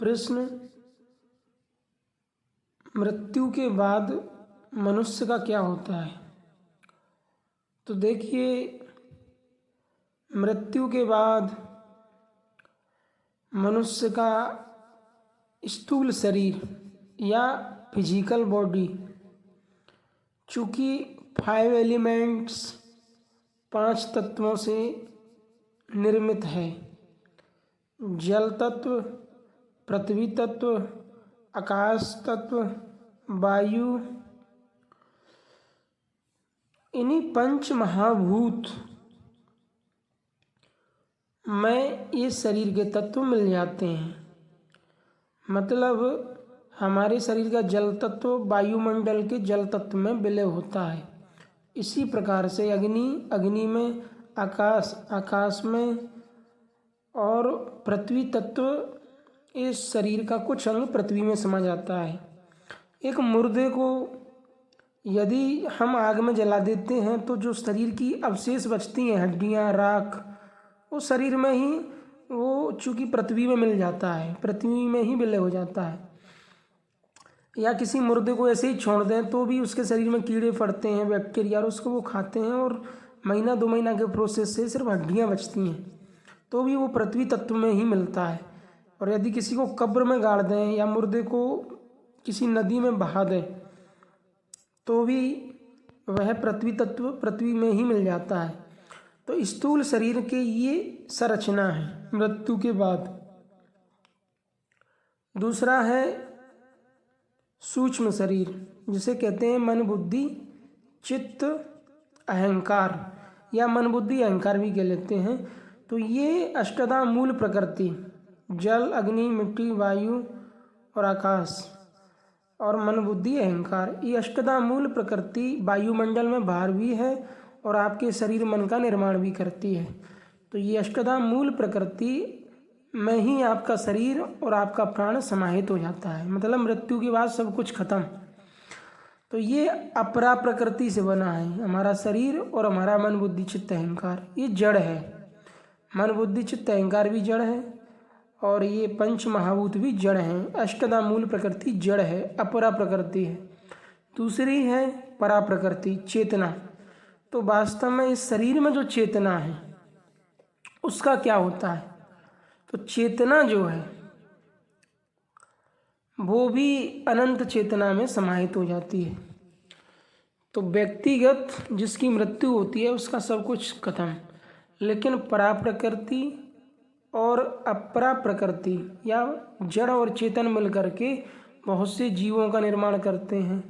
प्रश्न, मृत्यु के बाद मनुष्य का क्या होता है? तो देखिए, मृत्यु के बाद मनुष्य का स्थूल शरीर या फिजिकल बॉडी, चूँकि 5 एलिमेंट्स 5 तत्वों से निर्मित है, जल तत्व, पृथ्वी तत्व, आकाश तत्व, वायु, इन्हीं 5 महाभूत में ये शरीर के तत्व मिल जाते हैं। मतलब हमारे शरीर का जल तत्व वायुमंडल के जल तत्व में विलय होता है। इसी प्रकार से अग्नि में, आकाश में, और पृथ्वी तत्व इस शरीर का कुछ अंग पृथ्वी में समा जाता है। एक मुर्दे को यदि हम आग में जला देते हैं तो जो शरीर की अवशेष बचती हैं, हड्डियाँ, राख, वो शरीर में ही, वो चूँकि पृथ्वी में मिल जाता है, पृथ्वी में ही विलय हो जाता है। या किसी मुर्दे को ऐसे ही छोड़ दें तो भी उसके शरीर में कीड़े पड़ते हैं, बैक्टीरिया, और उसको वो खाते हैं और महीना 2 महीना के प्रोसेस से सिर्फ हड्डियाँ बचती हैं, तो भी वो पृथ्वी तत्व में ही मिलता है। और यदि किसी को कब्र में गाड़ दें या मुर्दे को किसी नदी में बहा दें तो भी वह पृथ्वी तत्व पृथ्वी में ही मिल जाता है। तो स्थूल शरीर के ये संरचना है मृत्यु के बाद। दूसरा है सूक्ष्म शरीर, जिसे कहते हैं मन, बुद्धि, चित्त, अहंकार, या मन, बुद्धि, अहंकार भी कह लेते हैं। तो ये अष्टधा मूल प्रकृति, जल, अग्नि, मिट्टी, वायु और आकाश, और मन, बुद्धि, अहंकार, ये अष्टधा मूल प्रकृति वायुमंडल में बाहर भी है और आपके शरीर मन का निर्माण भी करती है। तो ये अष्टधा मूल प्रकृति में ही आपका शरीर और आपका प्राण समाहित हो जाता है। मतलब मृत्यु के बाद सब कुछ खत्म। तो ये अपरा प्रकृति से बना है हमारा शरीर, और हमारा मन, बुद्धि, चित्त, अहंकार ये जड़ है। मन, बुद्धि, चित्त, अहंकार भी जड़ है और ये 5 महाभूत भी जड़ हैं। अष्टधा मूल प्रकृति जड़ है, अपरा प्रकृति है। दूसरी है परा प्रकृति, चेतना। तो वास्तव में इस शरीर में जो चेतना है उसका क्या होता है? तो चेतना जो है वो भी अनंत चेतना में समाहित हो जाती है। तो व्यक्तिगत जिसकी मृत्यु होती है उसका सब कुछ खत्म, लेकिन परा प्रकृति और अपरा प्रकृति या जड़ और चेतन मिलकर के बहुत से जीवों का निर्माण करते हैं।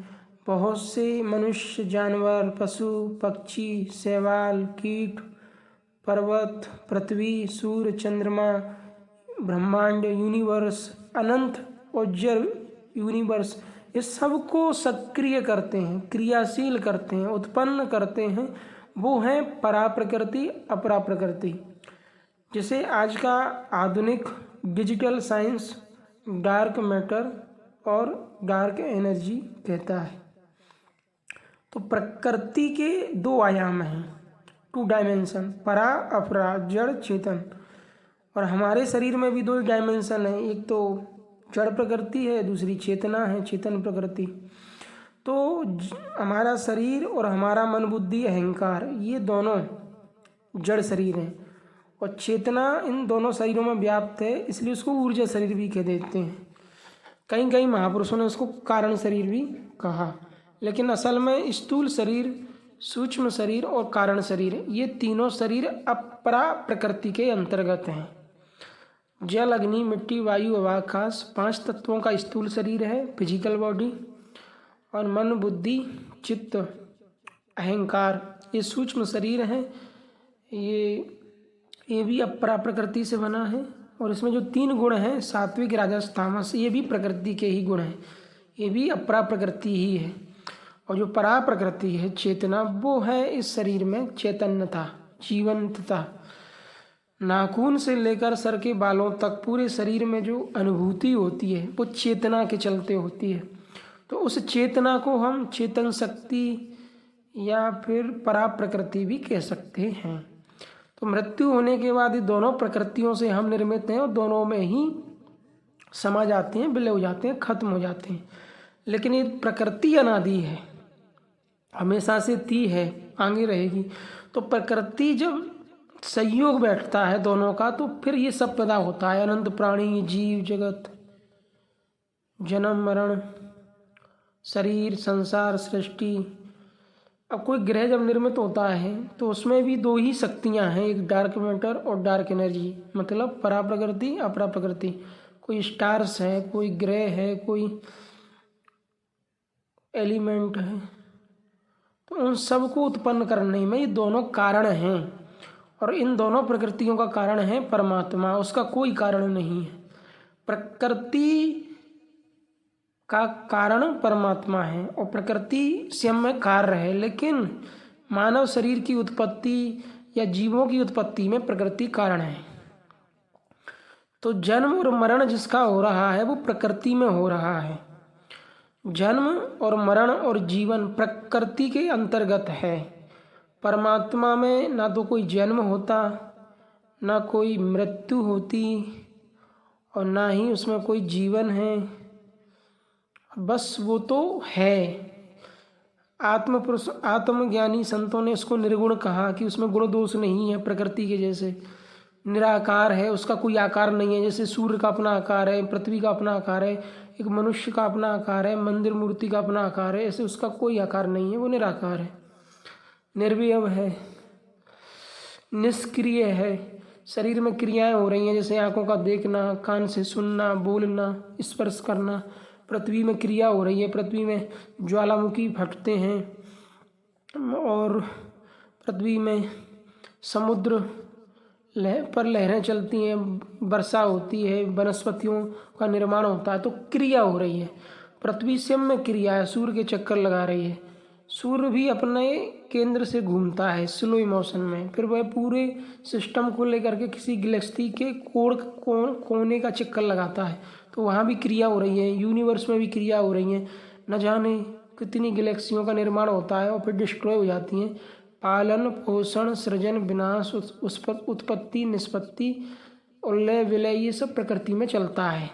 बहुत से मनुष्य, जानवर, पशु, पक्षी, शैवाल, कीट, पर्वत, पृथ्वी, सूर्य, चंद्रमा, ब्रह्मांड, यूनिवर्स, अनंत उज्जर यूनिवर्स, इस सब को सक्रिय करते हैं, क्रियाशील करते हैं, उत्पन्न करते हैं। वो है परा प्रकृति, अपरा प्रकृति, जिसे आज का आधुनिक डिजिटल साइंस डार्क मैटर और डार्क एनर्जी कहता है। तो प्रकृति के 2 आयाम हैं, 2 डायमेंशन, परा, अपरा, जड़, चेतन। और हमारे शरीर में भी 2 डायमेंशन हैं, एक तो जड़ प्रकृति है, दूसरी चेतना है, चेतन प्रकृति। तो हमारा शरीर और हमारा मन, बुद्धि, अहंकार ये दोनों जड़ शरीर हैं, और चेतना इन दोनों शरीरों में व्याप्त है, इसलिए उसको ऊर्जा शरीर भी कह देते हैं। कहीं कहीं महापुरुषों ने उसको कारण शरीर भी कहा, लेकिन असल में स्थूल शरीर, सूक्ष्म शरीर और कारण शरीर ये तीनों शरीर अपरा प्रकृति के अंतर्गत हैं। जल, अग्नि, मिट्टी, वायु, आकाश 5 तत्वों का स्थूल शरीर है, फिजिकल बॉडी, और मन, बुद्धि, चित्त, अहंकार ये सूक्ष्म शरीर हैं। ये भी अपरा प्रकृति से बना है, और इसमें जो 3 गुण हैं, सात्विक, राजस, तामस, ये भी प्रकृति के ही गुण हैं, ये भी अपरा प्रकृति ही है। और जो परा प्रकृति है, चेतना, वो है इस शरीर में चैतन्यता, जीवंतता। नाखून से लेकर सर के बालों तक पूरे शरीर में जो अनुभूति होती है वो चेतना के चलते होती है। तो उस चेतना को हम चेतन शक्ति या फिर परा प्रकृति भी कह सकते हैं। तो मृत्यु होने के बाद ये दोनों प्रकृतियों से हम निर्मित हैं और दोनों में ही समा जाते हैं, विलय हो जाते हैं, खत्म हो जाते हैं। लेकिन ये प्रकृति अनादि है, हमेशा से थी है, आगे रहेगी। तो प्रकृति जब संयोग बैठता है दोनों का, तो फिर ये सब पैदा होता है, अनंत प्राणी, जीव जगत, जन्म मरण, शरीर, संसार, सृष्टि। अब कोई ग्रह जब निर्मित होता है तो उसमें भी दो ही शक्तियां हैं, एक डार्क मैटर और डार्क एनर्जी, मतलब परा प्रकृति अपरा प्रकृति। कोई स्टार्स है, कोई ग्रह है, कोई एलिमेंट है, तो उन सब को उत्पन्न करने में ये दोनों कारण हैं। और इन दोनों प्रकृतियों का कारण है परमात्मा, उसका कोई कारण नहीं है। प्रकृति का कारण परमात्मा है और प्रकृति स्वयं में कार्य है, लेकिन मानव शरीर की उत्पत्ति या जीवों की उत्पत्ति में प्रकृति कारण है। तो जन्म और मरण जिसका हो रहा है वो प्रकृति में हो रहा है। जन्म और मरण और जीवन प्रकृति के अंतर्गत है। परमात्मा में ना तो कोई जन्म होता, ना कोई मृत्यु होती, और ना ही उसमें कोई जीवन है, बस वो तो है। आत्मपुरुष, आत्मज्ञानी संतों ने इसको निर्गुण कहा कि उसमें गुण दोष नहीं है, प्रकृति के जैसे निराकार है, उसका कोई आकार नहीं है। जैसे सूर्य का अपना आकार है, पृथ्वी का अपना आकार है, एक मनुष्य का अपना आकार है, मंदिर मूर्ति का अपना आकार है, ऐसे उसका कोई आकार नहीं है, वो निराकार है, निर्वियव है, निष्क्रिय है। शरीर में क्रियाएं हो रही हैं, जैसे आंखों का देखना, कान से सुनना, बोलना, स्पर्श करना। पृथ्वी में क्रिया हो रही है, पृथ्वी में ज्वालामुखी फटते हैं और पृथ्वी में समुद्र पर लहरें चलती हैं, वर्षा होती है, वनस्पतियों का निर्माण होता है, तो क्रिया हो रही है। पृथ्वी स्वयं में क्रिया है, सूर्य के चक्कर लगा रही है। सूर्य भी अपने केंद्र से घूमता है स्लो मोशन में, फिर वह पूरे सिस्टम को लेकर के किसी गैलेक्सी के कोने का चक्कर लगाता है, तो वहाँ भी क्रिया हो रही है। यूनिवर्स में भी क्रिया हो रही है, न जाने कितनी गैलेक्सियों का निर्माण होता है और फिर डिस्ट्रॉय हो जाती हैं। पालन पोषण सृजन विनाश, उत्पत्ति निष्पत्ति और लय विलय, ये सब प्रकृति में चलता है।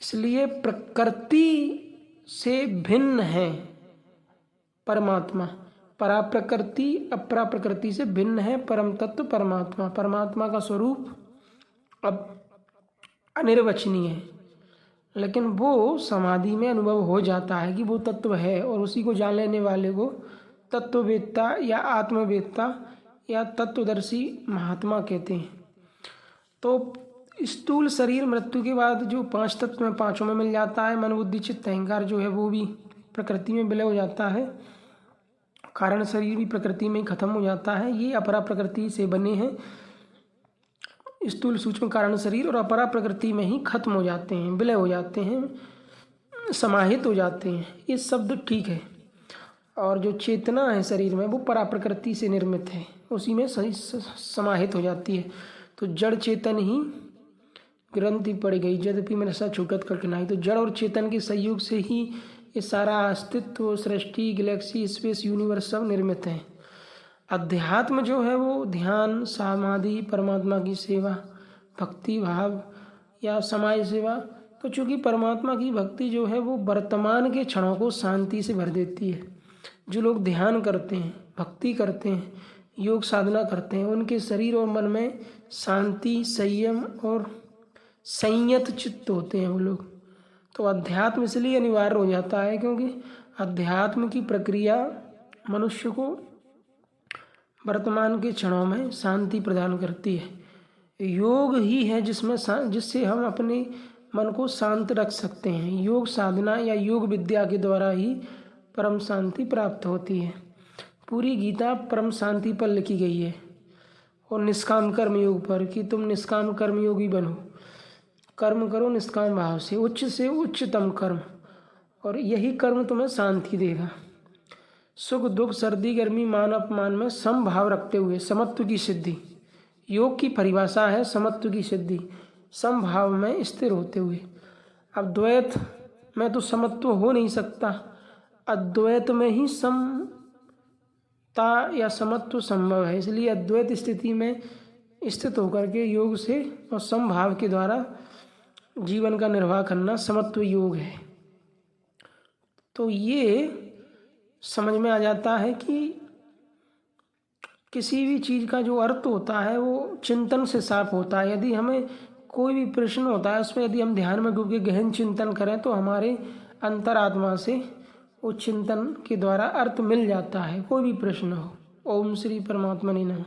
इसलिए प्रकृति से भिन्न है परमात्मा। परा प्रकृति अपरा प्रकृति से भिन्न है परम तत्व परमात्मा। परमात्मा का स्वरूप अब अनिर्वचनीय है, लेकिन वो समाधि में अनुभव हो जाता है कि वो तत्व है, और उसी को जान लेने वाले को तत्ववेत्ता या आत्मवेत्ता या तत्वदर्शी महात्मा कहते हैं। तो स्थूल शरीर मृत्यु के बाद जो 5 तत्व में पांचों में मिल जाता है, मन बुद्धि चित्त अहंकार जो है वो भी प्रकृति में विलय हो जाता है। कारण शरीर भी प्रकृति में ही खत्म हो जाता है। ये अपरा प्रकृति से बने हैं। स्थूल सूक्ष्म कारण शरीर और अपरा प्रकृति में ही खत्म हो जाते हैं, विलय हो जाते हैं, समाहित हो जाते हैं। ये शब्द ठीक है। और जो चेतना है शरीर में वो परा प्रकृति से निर्मित है, उसी में सही समाहित हो जाती है। तो जड़ चेतन ही ग्रंथि पड़ गई, यद्यपि मेरे साथ छूटत कठिनाई। तो जड़ और चेतन के सहयोग से ही ये सारा अस्तित्व, सृष्टि, गैलेक्सी, स्पेस, यूनिवर्स सब निर्मित हैं। अध्यात्म जो है वो ध्यान, समाधि, परमात्मा की सेवा, भक्ति भाव या समाज सेवा। तो चूँकि परमात्मा की भक्ति जो है वो वर्तमान के क्षणों को शांति से भर देती है। जो लोग ध्यान करते हैं, भक्ति करते हैं, योग साधना करते हैं, उनके शरीर और मन में शांति, संयम और संयत चित्त होते हैं वो लोग। तो अध्यात्म इसलिए अनिवार्य हो जाता है क्योंकि अध्यात्म की प्रक्रिया मनुष्य को वर्तमान के क्षणों में शांति प्रदान करती है। योग ही है जिससे हम अपने मन को शांत रख सकते हैं। योग साधना या योग विद्या के द्वारा ही परम शांति प्राप्त होती है। पूरी गीता परम शांति पर लिखी गई है और निष्काम कर्म योग पर, कि तुम निष्काम कर्म योगी बनो, कर्म करो निष्काम भाव से उच्चतम कर्म, और यही कर्म तुम्हें शांति देगा। सुख दुख, सर्दी गर्मी, मान अपमान में समभाव रखते हुए समत्व की सिद्धि। योग की परिभाषा है समत्व की सिद्धि, समभाव में स्थिर होते हुए। अब द्वैत में तो समत्व हो नहीं सकता, अद्वैत में ही समता या समत्व संभव है। इसलिए अद्वैत स्थिति में स्थित होकर के योग से और समभाव के द्वारा जीवन का निर्वाह करना समत्व योग है। तो ये समझ में आ जाता है कि किसी भी चीज़ का जो अर्थ होता है वो चिंतन से साफ होता है। यदि हमें कोई भी प्रश्न होता है उसमें यदि हम ध्यान में डूब के गहन चिंतन करें तो हमारे अंतरात्मा से वो चिंतन के द्वारा अर्थ मिल जाता है, कोई भी प्रश्न हो। ओम श्री परमात्मा ने नमः।